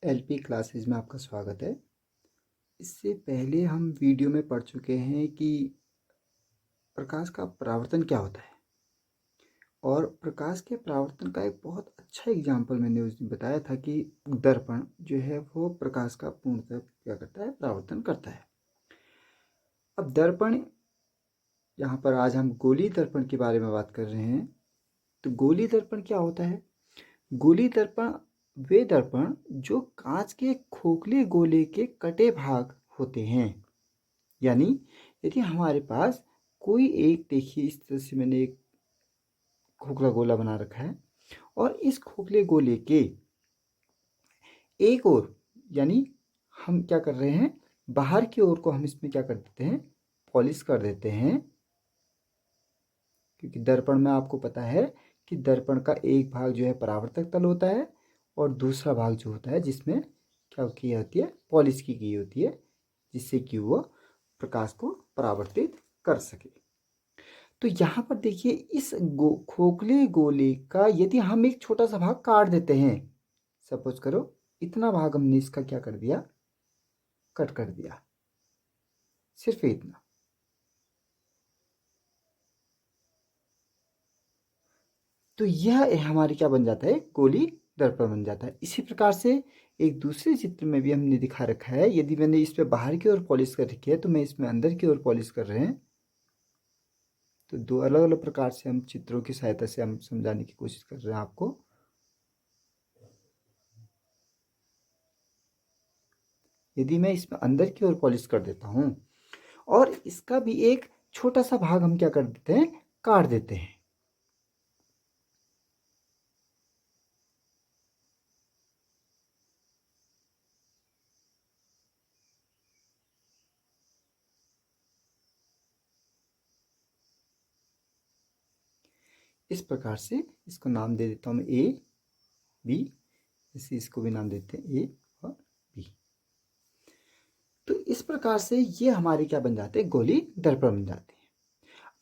LP classes में आपका स्वागत है। इससे पहले हम वीडियो में पढ़ चुके हैं कि प्रकाश का परावर्तन क्या होता है और प्रकाश के परावर्तन का एक बहुत अच्छा एग्जाम्पल मैंने उस दिन बताया था कि दर्पण जो है वो प्रकाश का पूर्णतः क्या करता है, परावर्तन करता है। अब दर्पण, यहाँ पर आज हम गोली दर्पण के बारे में बात कर रहे हैं। तो गोली दर्पण क्या होता है? गोली दर्पण वे दर्पण जो कांच के खोखले गोले के कटे भाग होते हैं। यानी यदि हमारे पास कोई एक, देखिए इस तरह से मैंने एक खोखला गोला बना रखा है और इस खोखले गोले के एक ओर, यानी हम क्या कर रहे हैं, बाहर की ओर को हम इसमें क्या कर देते हैं, पॉलिश कर देते हैं। क्योंकि दर्पण में आपको पता है कि दर्पण का एक भाग जो है परावर्तक तल होता है और दूसरा भाग जो होता है जिसमें क्या की होती है, पॉलिश की गई होती है, जिससे कि वो प्रकाश को परावर्तित कर सके। तो यहाँ पर देखिए इस खोखले गोले का यदि हम एक छोटा सा भाग काट देते हैं, सपोज करो इतना भाग हमने इसका क्या कर दिया, कट कर दिया, सिर्फ इतना, तो यह हमारी क्या बन जाता है, गोली दर्पण बन जाता है। इसी प्रकार से एक दूसरे चित्र में भी हमने दिखा रखा है। यदि मैंने इस पे बाहर की ओर पॉलिश कर रखी है तो मैं इसमें अंदर की ओर पॉलिश कर रहे हैं। तो दो अलग अलग प्रकार से हम चित्रों की सहायता से हम समझाने की कोशिश कर रहे हैं आपको। यदि मैं इसमें अंदर की ओर पॉलिश कर देता हूं और इसका भी एक छोटा सा भाग हम क्या कर देते हैं, काट देते हैं, इस प्रकार से इसको नाम दे देता हूं मैं ए बी, इसी इसको भी नाम देते हैं ए और बी। तो इस प्रकार से ये हमारे क्या बन जाते हैं, गोली दर्पण बन जाते हैं।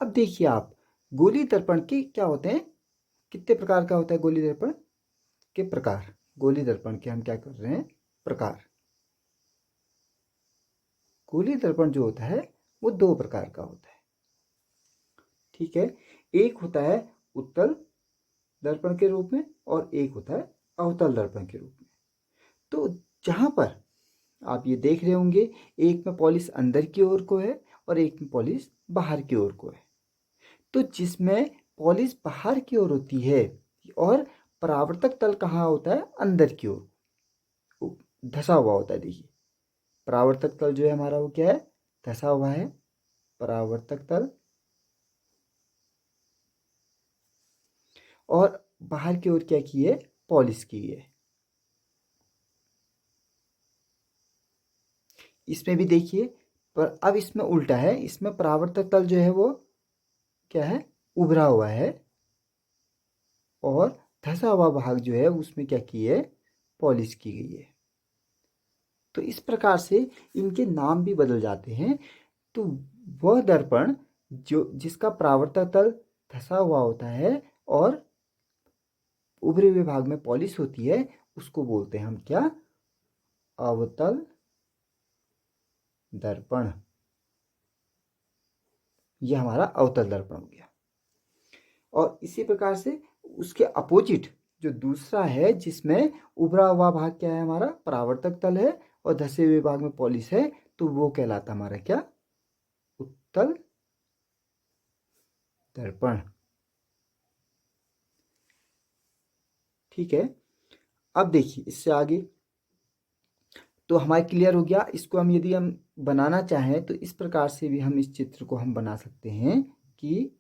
अब देखिए आप, गोली दर्पण के क्या होते हैं, कितने प्रकार का होता है गोली दर्पण के प्रकार। गोली दर्पण के हम क्या कर रहे हैं, प्रकार। गोली दर्पण जो होता है वो दो प्रकार का होता है, ठीक है। एक होता है उत्तल दर्पण के रूप में और एक होता है अवतल दर्पण के रूप में। तो जहां पर आप ये देख रहे होंगे, एक में पॉलिश अंदर की ओर को है और एक में पॉलिश बाहर की ओर को है। तो जिसमें पॉलिश बाहर की ओर होती है और परावर्तक तल कहाँ होता है, अंदर की ओर धसा हुआ होता है। देखिए परावर्तक तल जो है हमारा वो क्या है, धसा हुआ है, परावर्तक तल। और बाहर की ओर क्या की है, पॉलिश की है। इसमें भी देखिए, पर अब इसमें उल्टा है, इसमें परावर्तक तल जो है वो क्या है, उभरा हुआ है और धसा हुआ भाग जो है उसमें क्या की है, पॉलिश की गई है। तो इस प्रकार से इनके नाम भी बदल जाते हैं। तो वह दर्पण जो जिसका परावर्तक तल धसा हुआ होता है और उभरे हुए भाग में पॉलिश होती है, उसको बोलते हैं हम क्या, अवतल दर्पण। यह हमारा अवतल दर्पण हो गया। और इसी प्रकार से उसके अपोजिट जो दूसरा है जिसमें उभरा हुआ भाग क्या है, हमारा परावर्तक तल है और धसे हुए भाग में पॉलिश है, तो वो कहलाता हमारा क्या, उत्तल दर्पण। ठीक है। अब देखिए इससे आगे तो हमारा क्लियर हो गया। इसको हम यदि हम बनाना चाहें तो इस प्रकार से भी हम इस चित्र को हम बना सकते हैं कि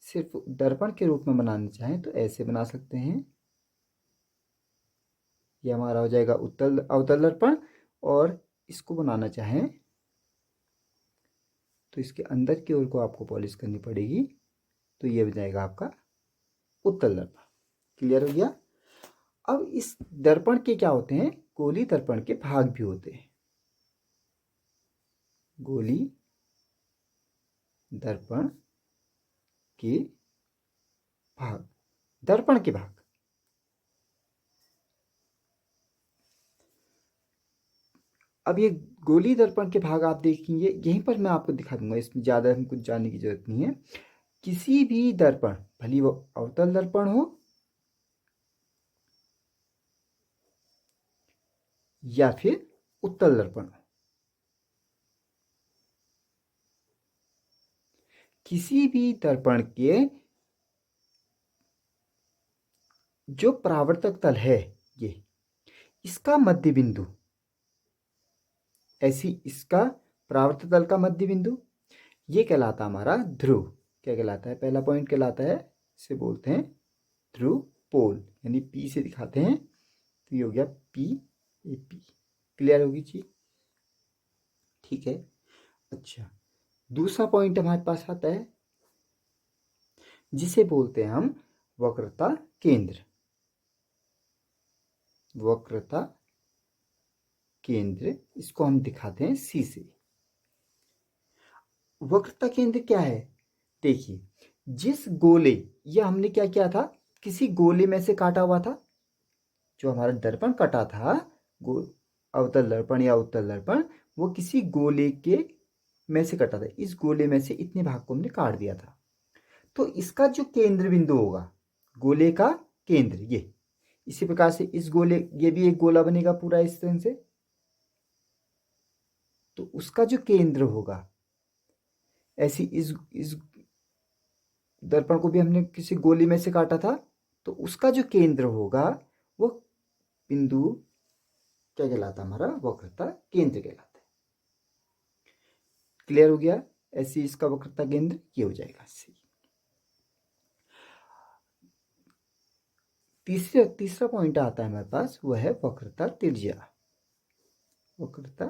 सिर्फ दर्पण के रूप में बनाना चाहें तो ऐसे बना सकते हैं। ये हमारा हो जाएगा उत्तल अवतल दर्पण। और इसको बनाना चाहें तो इसके अंदर की ओर को आपको पॉलिश करनी पड़ेगी, तो ये हो जाएगा आपका उत्तल दर्पण। क्लियर हो गया। अब इस दर्पण के क्या होते हैं, गोली दर्पण के भाग भी होते हैं। गोली दर्पण के भाग, दर्पण के भाग। अब ये गोलीय दर्पण के भाग आप देखेंगे, यहीं पर मैं आपको दिखा दूंगा, इसमें ज़्यादा हम कुछ जानने की जरूरत नहीं है। किसी भी दर्पण, भले वो अवतल दर्पण हो या फिर उत्तल दर्पण हो, किसी भी दर्पण के जो परावर्तक तल है, ये इसका मध्य बिंदु, ऐसी इसका परावर्तक तल का मध्य बिंदु, ये कहलाता हमारा ध्रुव। क्या कहलाता है? पहला पॉइंट कहलाता है, इसे बोलते हैं ध्रुव पोल, यानी पी से दिखाते हैं, तो ये हो गया पी ए पी। क्लियर होगी चीज? ठीक है। अच्छा, दूसरा पॉइंट हमारे पास आता है जिसे बोलते हैं हम वक्रता केंद्र। वक्रता केंद्र, इसको हम दिखाते हैं सी से। वक्रता केंद्र क्या है? देखिए, जिस गोले, या हमने क्या किया था, किसी गोले में से काटा हुआ था, जो हमारा दर्पण कटा था, अवतल दर्पण या उत्तल दर्पण, वो किसी गोले के में से कटा था। इस गोले में से इतने भाग को हमने काट दिया था। तो इसका जो केंद्र बिंदु होगा, गोले का केंद्र, ये इसी प्रकार से इस गोले, ये भी एक गोला बनेगा पूरा इस तरह से, तो उसका जो केंद्र होगा, ऐसी इस दर्पण को भी हमने किसी गोली में से काटा था, तो उसका जो केंद्र होगा वो बिंदु क्या कहलाता है? हमारा वक्रता केंद्र कहलाता है। क्लियर हो गया? ऐसी इसका वक्रता केंद्र ये हो जाएगा सी। तीसरा पॉइंट आता है हमारे पास, वो है वक्रता त्रिज्या। वक्रता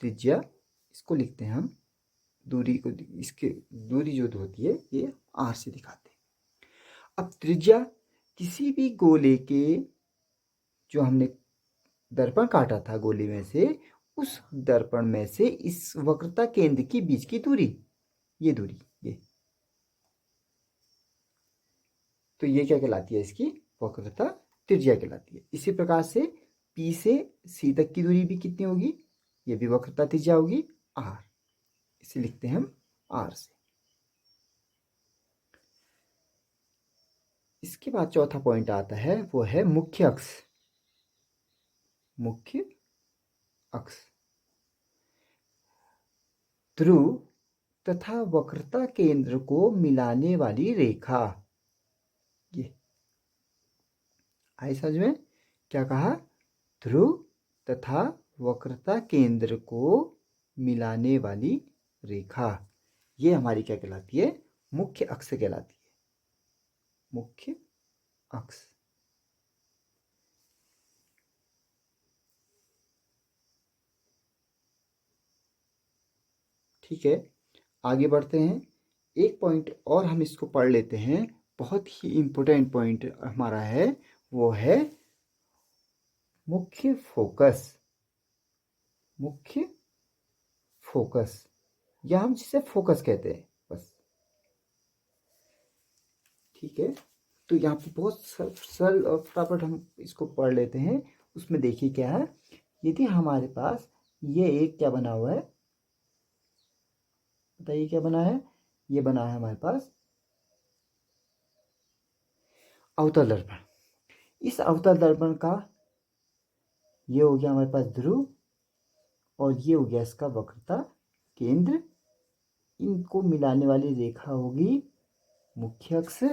त्रिज्या, इसको लिखते हैं हम, दूरी को, इसके दूरी जो होती है ये आर से दिखाते हैं। अब त्रिज्या किसी भी गोले के, जो हमने दर्पण काटा था गोले में से, उस दर्पण में से इस वक्रता केंद्र के बीच की दूरी, ये दूरी, ये, तो ये क्या कहलाती है? इसकी वक्रता त्रिज्या कहलाती है। इसी प्रकार से P से C तक की दूरी भी कितनी होगी? ये भी वक्रता त्रिज्या होगी R। इसे लिखते हैं हम R से। इसके बाद चौथा पॉइंट आता है, वो है मुख्य अक्ष। मुख्य अक्ष, ध्रुव तथा वक्रता केंद्र को मिलाने वाली रेखा। ये आई समझ में? क्या कहा? ध्रुव तथा वक्रता केंद्र को मिलाने वाली रेखा, ये हमारी क्या कहलाती है? मुख्य अक्ष कहलाती है। मुख्य अक्ष। ठीक है, आगे बढ़ते हैं। एक पॉइंट और हम इसको पढ़ लेते हैं, बहुत ही इंपॉर्टेंट पॉइंट हमारा है, वो है मुख्य फोकस। मुख्य फोकस, या हम जिसे फोकस कहते हैं, बस। ठीक है, तो यहाँ पे बहुत सरल और फटाफट हम इसको पढ़ लेते हैं। उसमें देखिए क्या है, यदि हमारे पास ये एक क्या बना हुआ है, बताइए क्या बना है? ये बना है हमारे पास अवतल दर्पण। इस अवतल दर्पण का ये हो गया हमारे पास ध्रुव, और ये हो गया इसका वक्रता केंद्र। इनको मिलाने वाली रेखा होगी मुख्य अक्ष।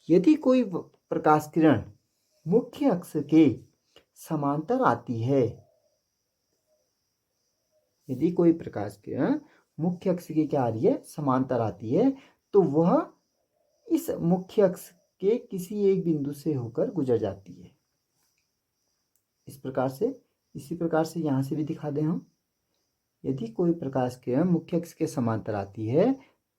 यदि कोई प्रकाश किरण मुख्य अक्ष के समांतर आती है, यदि कोई प्रकाश किरण मुख्य अक्ष की क्या आ रही है? समांतर आती है, तो वह इस मुख्य अक्ष के किसी एक बिंदु से होकर गुजर जाती है। इस प्रकार से, इसी प्रकार से यहां से भी दिखा दें हम, यदि कोई प्रकाश किरण मुख्य अक्ष के समांतर आती है,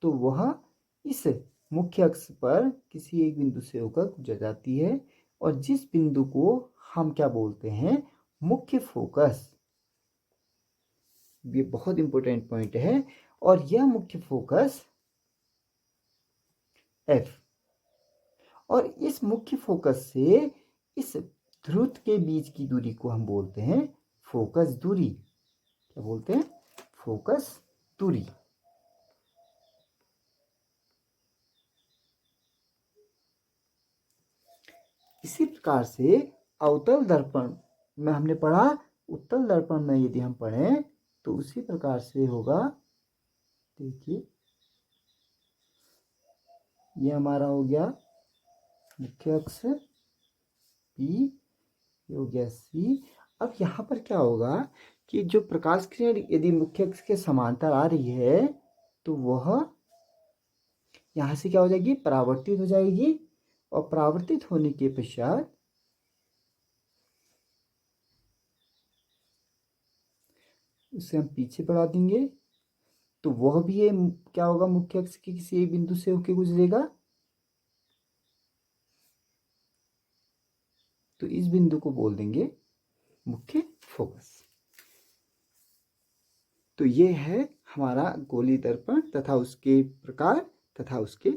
तो वह इस मुख्य अक्ष पर किसी एक बिंदु से होकर गुजर जाती है, और जिस बिंदु को हम क्या बोलते हैं? मुख्य फोकस। ये बहुत इंपॉर्टेंट पॉइंट है। और यह मुख्य फोकस F, और इस मुख्य फोकस से इस ध्रुव के बीच की दूरी को हम बोलते हैं फोकस दूरी। क्या बोलते हैं? फोकस दूरी। इसी प्रकार से अवतल दर्पण में हमने पढ़ा, उत्तल दर्पण में यदि हम पढ़ें तो उसी प्रकार से होगा। देखिए ये हमारा हो गया मुख्य अक्ष P, ये हो गया C। अब यहाँ पर क्या होगा कि जो प्रकाश किरण यदि मुख्य अक्ष के समांतर आ रही है तो वह यहाँ से क्या हो जाएगी? परावर्तित हो जाएगी, और परावर्तित होने के पश्चात उसे हम पीछे बढ़ा देंगे, तो वह भी ये क्या होगा? मुख्य अक्ष के किसी एक बिंदु से होकर गुजरेगा। तो इस बिंदु को बोल देंगे मुख्य फोकस। तो ये है हमारा गोलीय दर्पण तथा उसके प्रकार तथा उसके